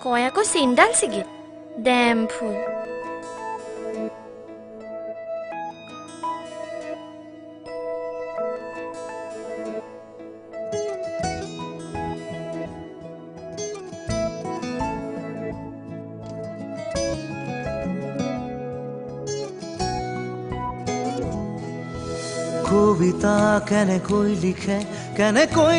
কয় আকৌ চিন্দাল ছিগি ডেম ফুল কবিতা কেনেকৈ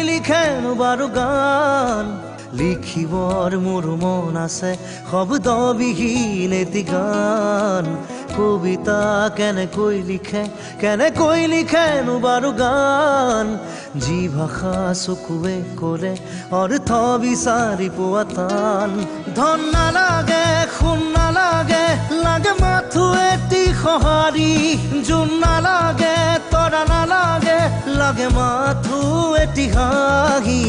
লিখেনো বাৰু গান লিখিবৰ মোৰ মন আছে শব্দবিহীন এটি গান কবিতা কেনেকৈ লিখেনো বাৰু গান যি ভাষা চকুৱে কৰে অৰ্থ বিচাৰি পোৱা টান ধন নালাগে সোণ নালাগে লাগে মাথো এটি সঁহাৰি জোন নালাগে তৰা নালাগে লাগে মাথো এটি হাঁহি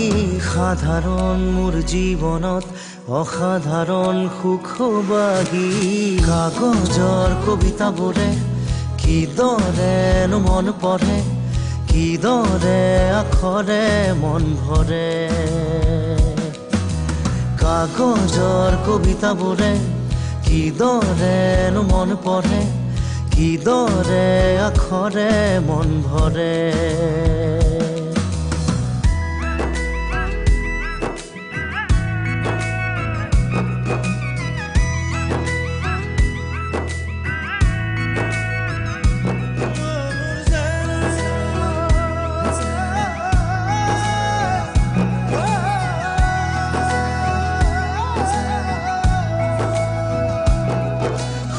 সাধাৰণ মোৰ জীৱনত অসাধাৰণ সুখবাহী কাগজৰ কবিতাবোৰে কিদৰেনো মন পঢ়ে কিদৰে আখৰে মন ভৰে কাগজৰ কবিতাবোৰে কিদৰেনো মন পঢ়ে কিদৰে আখৰে মন ভৰে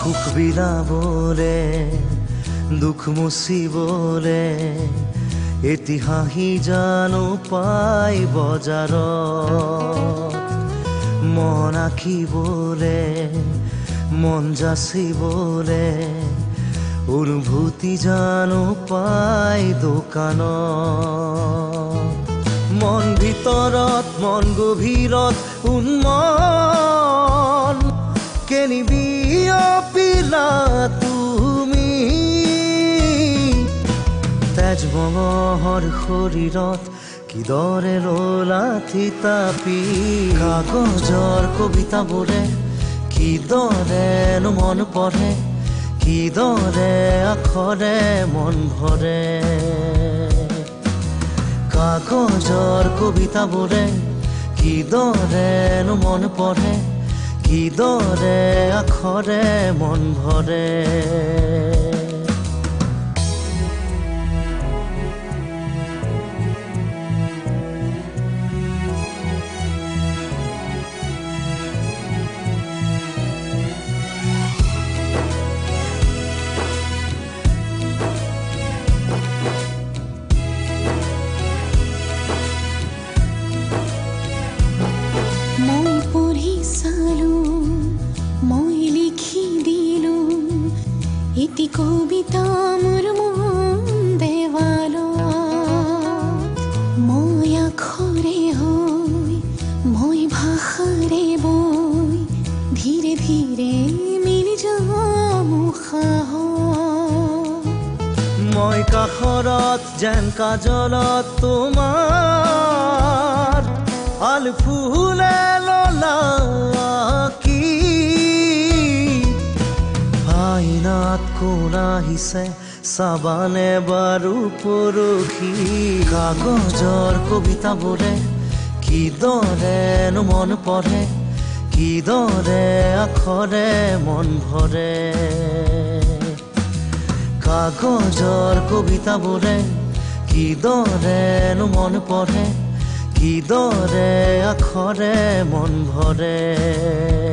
সুখ বিলাবলে দুখ মুচিবলে এটি হাঁহি জানো পাই বজাৰত মন আঁকিবলে মন যাচিবলে অনুভূতি জানো পাই দোকানত মন ভিতৰত মন গভীৰত উন্মন কেনিবি অপিলা তুমি তেজ মঙহৰ শৰীৰত কিদৰে ৰলা থিতাপি কাগজৰ কবিতাবোৰে কিদৰেনো মন পঢ়ে কিদৰে আখৰে মন ভৰে কাগজৰ কবিতাবোৰে কিদৰেনো মন পঢ়ে কিদৰে আখৰে মন ভৰে এটি কবিতা মোৰ মন দেৱালত মই আখৰে হৈ মই ভাষাৰে বৈ ধীৰে ধীৰে মিলি যাম মই কাষৰত যেন কাজলত তোমাৰ আল ফুলে ললা আইনাত কোন আহিছে চাবানে বাৰু পৰখি কাগজৰ কবিতাবোৰে কিদৰেনো মন পঢ়ে কিদৰে আখৰে মন ভৰে কাগজৰ কবিতাবোৰে কিদৰেনো মন পঢ়ে কিদৰে আখৰে মন ভৰে